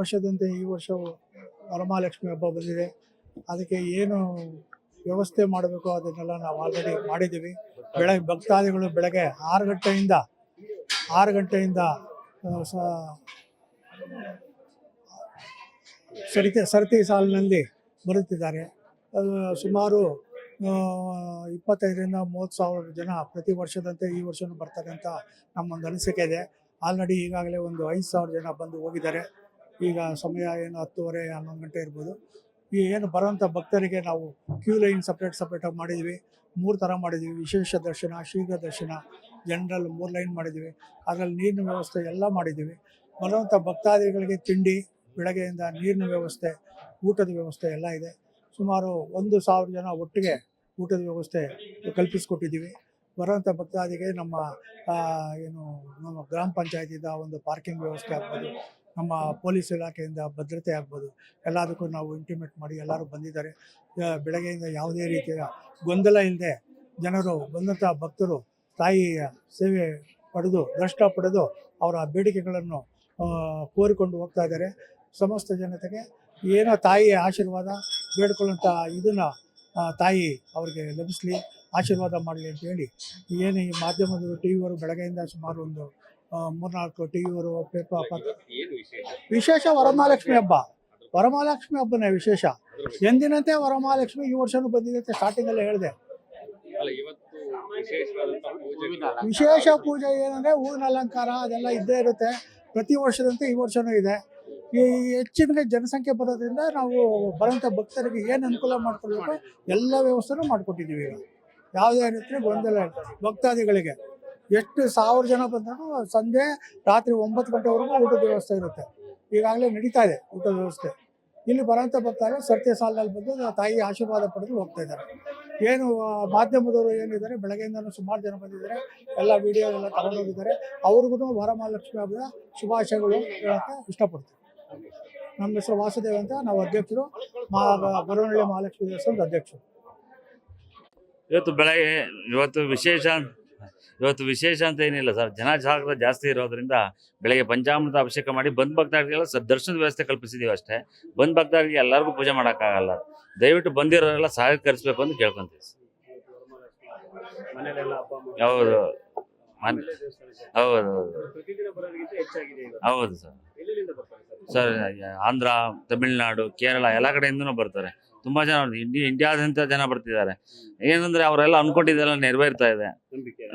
ವರ್ಷದಂತೆ ಈ ವರ್ಷವು ವರಮಹಾಲಕ್ಷ್ಮಿ ಹಬ್ಬ ಬಂದಿದೆ. ಅದಕ್ಕೆ ಏನು ವ್ಯವಸ್ಥೆ ಮಾಡಬೇಕು ಅದನ್ನೆಲ್ಲ ನಾವು ಆಲ್ರೆಡಿ ಮಾಡಿದ್ದೀವಿ. ಭಕ್ತಾದಿಗಳು ಬೆಳಗ್ಗೆ 6 ಗಂಟೆಯಿಂದ ಸರತಿ ಸಾಲಿನಲ್ಲಿ ಬರುತ್ತಿದ್ದಾರೆ. ಸುಮಾರು 25,000 ರಿಂದ 30,000 ಜನ ಪ್ರತಿ ವರ್ಷದಂತೆ ಈ ವರ್ಷವೂ ಬರ್ತಾರೆ ಅಂತ ನಮ್ಮೊಂದು ಅನಿಸಿಕೆ ಇದೆ. ಆಲ್ರೆಡಿ ಈಗಾಗಲೇ ಒಂದು 5,000 ಜನ ಬಂದು ಹೋಗಿದ್ದಾರೆ. ಈಗ ಸಮಯ ಏನು 10:30 11 ಗಂಟೆ ಇರ್ಬೋದು. ಈ ಏನು ಬರೋಂಥ ಭಕ್ತರಿಗೆ ನಾವು ಕ್ಯೂ ಲೈನ್ ಸಪ್ರೇಟಾಗಿ ಮಾಡಿದ್ವಿ. 3 ಥರ ಮಾಡಿದ್ವಿ. ವಿಶೇಷ ದರ್ಶನ, ಶೀಘ್ರ ದರ್ಶನ, ಜನರಲ್ 3 ಲೈನ್ ಮಾಡಿದ್ವಿ. ಅದರಲ್ಲಿ ನೀರಿನ ವ್ಯವಸ್ಥೆ ಎಲ್ಲ ಮಾಡಿದ್ದೀವಿ. ಬರುವಂಥ ಭಕ್ತಾದಿಗಳಿಗೆ ತಿಂಡಿ, ಬೆಳಗ್ಗೆಯಿಂದ ನೀರಿನ ವ್ಯವಸ್ಥೆ, ಊಟದ ವ್ಯವಸ್ಥೆ ಎಲ್ಲ ಇದೆ. ಸುಮಾರು 1,000 ಜನ ಒಟ್ಟಿಗೆ ಊಟದ ವ್ಯವಸ್ಥೆ ಕಲ್ಪಿಸಿಕೊಟ್ಟಿದ್ದೀವಿ. ಬರೋಂಥ ಭಕ್ತಾದಿಗೆ ನಮ್ಮ ಗ್ರಾಮ ಪಂಚಾಯತಿಯಿಂದ ಒಂದು ಪಾರ್ಕಿಂಗ್ ವ್ಯವಸ್ಥೆ ಆಗ್ಬೋದು, ನಮ್ಮ ಪೊಲೀಸ್ ಇಲಾಖೆಯಿಂದ ಭದ್ರತೆ ಆಗ್ಬೋದು, ಎಲ್ಲದಕ್ಕೂ ನಾವು ಇಂಟಿಮೇಟ್ ಮಾಡಿ ಎಲ್ಲರೂ ಬಂದಿದ್ದಾರೆ. ಬೆಳಗ್ಗೆಯಿಂದ ಯಾವುದೇ ರೀತಿಯ ಗೊಂದಲ ಇಲ್ಲದೆ ಜನರು ಬಂದಂಥ ಭಕ್ತರು ತಾಯಿಯ ಸೇವೆ ಪಡೆದು ದರ್ಶನ ಪಡೆದು ಅವರ ಬೇಡಿಕೆಗಳನ್ನು ಕೋರಿಕೊಂಡು ಹೋಗ್ತಾ ಇದ್ದಾರೆ. ಸಮಸ್ತ ಜನತೆಗೆ ಏನೋ ತಾಯಿಯ ಆಶೀರ್ವಾದ ಬೇಡ್ಕೊಳ್ಳೋಂಥ ಇದನ್ನು ತಾಯಿ ಅವ್ರಿಗೆ ಲಭಿಸಲಿ, ಆಶೀರ್ವಾದ ಮಾಡಲಿ ಅಂತೇಳಿ ಏನು ಈ ಮಾಧ್ಯಮದವರು ಟಿ ವಿಯವರು ಬೆಳಗ್ಗೆಯಿಂದ ಸುಮಾರು ಒಂದು 3-4 ಟಿ ವಿಯವರು ವಿಶೇಷ ವರಮಹಾಲಕ್ಷ್ಮಿ ಹಬ್ಬನೇ ವಿಶೇಷ. ಎಂದಿನಂತೆ ವರಮಹಾಲಕ್ಷ್ಮಿ ಈ ವರ್ಷವೂ ಬಂದಿದೆ ಅಂತ ಸ್ಟಾರ್ಟಿಂಗಲ್ಲೇ ಹೇಳಿದೆ. ವಿಶೇಷ ಪೂಜೆ ಏನಂದರೆ ಹೂವಿನ ಅಲಂಕಾರ ಅದೆಲ್ಲ ಇದ್ದೇ ಇರುತ್ತೆ. ಪ್ರತಿ ವರ್ಷದಂತೆ ಈ ವರ್ಷವೂ ಇದೆ. ಈ ಹೆಚ್ಚಿನ ಜನಸಂಖ್ಯೆ ಬರೋದ್ರಿಂದ ನಾವು ಬರೋಂಥ ಭಕ್ತರಿಗೆ ಏನು ಅನುಕೂಲ ಮಾಡ್ಕೊಳ್ಬೇಕು ಎಲ್ಲ ವ್ಯವಸ್ಥೆನೂ ಮಾಡಿಕೊಟ್ಟಿದ್ದೀವಿ. ಈಗ ಯಾವುದೇ ರೀತಿಯ ಗೊಂದಲ ಇಲ್ಲ. ಭಕ್ತಾದಿಗಳಿಗೆ ಎಷ್ಟು 1000 ಜನ ಬಂದರೂ ಸಂಜೆ ರಾತ್ರಿ 9 ಗಂಟೆವರೆಗೂ ಊಟದ ವ್ಯವಸ್ಥೆ ಇರುತ್ತೆ. ಈಗಾಗಲೇ ನಡೀತಾ ಇದೆ ಊಟದ ವ್ಯವಸ್ಥೆ. ಇಲ್ಲಿ ಬರೋಂಥ ಭಕ್ತಾದಿಗಳು ಸರತಿ ಸಾಲಿನಲ್ಲಿ ಬಂದು ತಾಯಿ ಆಶೀರ್ವಾದ ಪಡೆದು ಹೋಗ್ತಾ ಇದ್ದಾರೆ. ಏನು ಮಾಧ್ಯಮದವರು ಏನಿದ್ದಾರೆ ಬೆಳಗ್ಗೆಯಿಂದಲೂ ಸುಮಾರು ಜನ ಬಂದಿದ್ದಾರೆ. ಎಲ್ಲ ವಿಡಿಯೋ ಎಲ್ಲ ತಗೊಂಡೋಗಿದ್ದಾರೆ. ಅವ್ರಿಗೂ ವರಮಹಾಲಕ್ಷ್ಮಿ ಹಬ್ಬದ ಶುಭಾಶಯಗಳು ಹೇಳೋಕ್ಕೆ ಇಷ್ಟಪಡ್ತೀವಿ. ನಮ್ಮ ಹೆಸರು ವಾಸುದೇವ್ ಅಂತ, ನಾವು ಅಧ್ಯಕ್ಷರು, ಬರವನಹಳ್ಳಿ ಮಹಾಲಕ್ಷ್ಮಿ ದೇವಸ್ಥಾನದ ಅಧ್ಯಕ್ಷರು. ಇವತ್ತು ವಿಶೇಷ ಅಂತ ಏನಿಲ್ಲ ಸರ್. ಜನಸಾಗರ ಜಾಸ್ತಿ ಇರೋದ್ರಿಂದ ಬೆಳಗ್ಗೆ ಪಂಚಾಮೃತ ಅಭಿಷೇಕ ಮಾಡಿ ಬಂದ್ ಭಕ್ತರಿಗೆಲ್ಲ ದರ್ಶನದ ವ್ಯವಸ್ಥೆ ಕಲ್ಪಿಸಿದೀವಿ ಅಷ್ಟೇ. ಬಂದ್ ಭಕ್ತರಿಗೆ ಎಲ್ಲರಿಗೂ ಪೂಜೆ ಮಾಡೋಕ್ಕಾಗಲ್ಲ. ದಯವಿಟ್ಟು ಬಂದಿರೋರೆಲ್ಲ ಸಹಕರಿಸಬೇಕು ಅಂತ ಕೇಳ್ಕೊಂತೀವಿ. ಹೌದು ಹೌದು ಹೌದು ಸರ್. ಆಂಧ್ರ, ತಮಿಳ್ನಾಡು, ಕೇರಳ ಎಲ್ಲ ಕಡೆಯಿಂದನೂ ಬರ್ತಾರೆ. ತುಂಬಾ ಜನ ಇಂಡಿಯಾದಂತ ಜನ ಬರ್ತಿದ್ದಾರೆ. ಏನಂದ್ರೆ ಅವರೆಲ್ಲ ಅನ್ಕೊಂಡಿದ್ದೆಲ್ಲ ನೆರವೇರ್ತಾ ಇದೆ.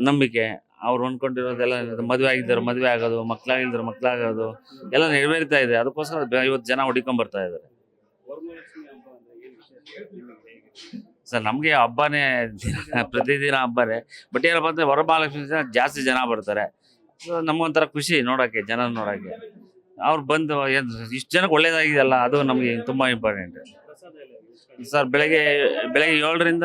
ನಂಬಿಕೆ ಅವ್ರು ಅನ್ಕೊಂಡಿರೋದೆಲ್ಲ ಮದುವೆ ಆಗಿದ್ದಾರೆ ಮದುವೆ ಆಗೋದು, ಮಕ್ಕಳಾಗಿಲ್ದರು ಮಕ್ಕಳಾಗೋದು ಎಲ್ಲ ನೆರವೇರ್ತಾ ಇದೆ. ಅದಕ್ಕೋಸ್ಕರ ಇವತ್ತು ಜನ ಹುಡುಕೊಂಡ್ ಬರ್ತಾ ಇದ್ದಾರೆ ಸರ್. ನಮ್ಗೆ ಹಬ್ಬನೇ ಪ್ರತಿದಿನ ಹಬ್ಬನೇ. ಬಟ್ ಏನಪ್ಪ ಅಂದ್ರೆ ವರಮಹಾಲಕ್ಷ್ಮಿ ಜಾಸ್ತಿ ಜನ ಬರ್ತಾರೆ. ನಮ್ಗೊಂಥರ ಖುಷಿ ನೋಡೋಕ್ಕೆ, ಜನ ನೋಡೋಕ್ಕೆ. ಅವ್ರು ಬಂದು ಇಷ್ಟು ಜನಕ್ಕೆ ಒಳ್ಳೇದಾಗಿದೆಯಲ್ಲ, ಅದು ನಮಗೆ ತುಂಬಾ ಇಂಪಾರ್ಟೆಂಟ್ ಸರ್. ಬೆಳಗ್ಗೆ 7 ರಿಂದ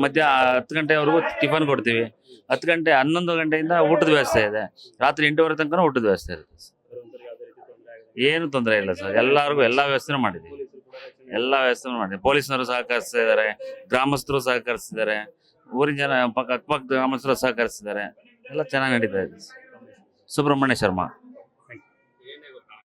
ಮಧ್ಯ 10 ಗಂಟೆವರೆಗೂ ಟಿಫನ್ ಕೊಡ್ತೀವಿ. 10 ಗಂಟೆ 11 ಗಂಟೆಯಿಂದ ಊಟದ ವ್ಯವಸ್ಥೆ ಇದೆ. ರಾತ್ರಿ 8:30 ತನಕ ಊಟದ ವ್ಯವಸ್ಥೆ ಇರುತ್ತೆ ಸರ್. ಏನು ತೊಂದರೆ ಇಲ್ಲ ಸರ್. ಎಲ್ಲರಿಗೂ ಎಲ್ಲ ವ್ಯವಸ್ಥೆನೂ ಮಾಡಿದ್ದೀವಿ. ಎಲ್ಲ ವ್ಯವಸ್ಥೆನೂ ಮಾಡಿದ್ದೀವಿ. ಪೊಲೀಸ್ನವರು ಸಹಕರಿಸ್ತಾ ಇದ್ದಾರೆ, ಗ್ರಾಮಸ್ಥರು ಸಹಕರಿಸಿದ್ದಾರೆ, ಊರಿನ ಜನ ಅಕ್ಕಪಕ್ಕ ಗ್ರಾಮಸ್ಥರು ಸಹಕರಿಸಿದ್ದಾರೆ. ಎಲ್ಲ ಚೆನ್ನಾಗಿ ನಡೀತಾ ಇದೆ. ಸುಬ್ರಹ್ಮಣ್ಯ ಶರ್ಮಾ.